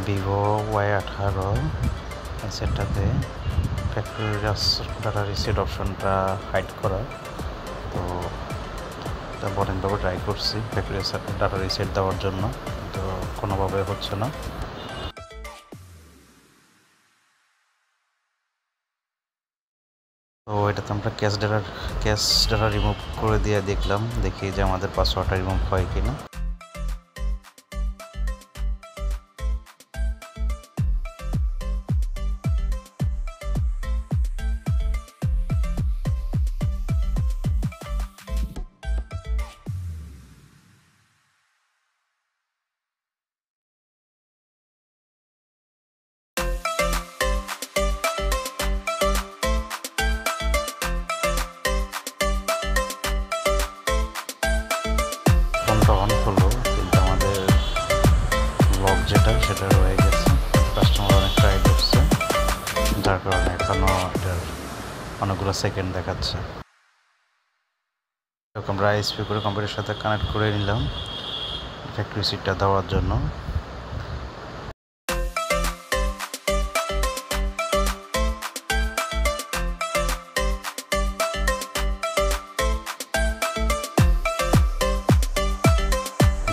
Vivo Y18 সেটটাতে factory data reset অপশনটা hide করা। তো এটা অনেকভাবে ট্রাই করছি ফ্যাক্টরি ডাটা রিসেট দেওয়ার জন্য, তো কোনোভাবে হচ্ছে না। তো এটাতে আমরা ক্যাশ ডাটা রিমুভ করে দিয়ে দেখি যে আমাদের পাসওয়ার্ডটা রিমুভ হয় কিনা। ফোনটা অন হলো কিন্তু আমাদের লক সেটা রয়ে গেছে। কাস্টমার অনেক ট্রাই করছে, যার কারণে এখনও এটার অনেকগুলো সেকেন্ড দেখাচ্ছে। আমরা আইএসপি করে কম্পিউটারের সাথে কানেক্ট করে নিলাম ফ্যাক্টরি রিসিটটা দেওয়ার জন্য।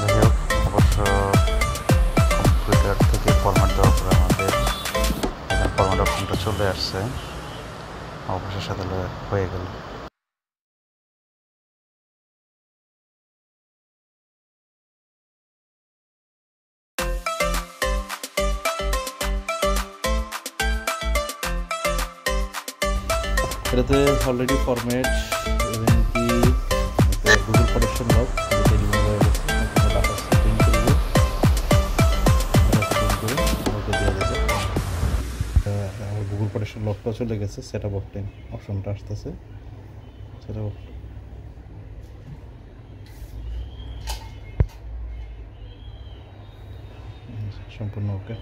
যাই হোক, অবশ্য কম্পিউটার থেকে ফরম্যাট দেওয়ার পরে আমাদের এখানে ফরম্যাট অপশনটা চলে আসছে, অবশ্যই সাথে হয়ে গেল। এটাতে অলরেডি ফরম্যাট এবং কি গুগল প্রোটেকশন লক যেটা রিমুভ হয়ে গেছে, ডাটা সেটিং করবো, ওকে দিয়ে দেবে। আমার গুগল প্রোটেকশন লকটা চলে গেছে, সেট আপ অপটেন অপশনটা আসতেছে, সেটা সম্পূর্ণ ওকে।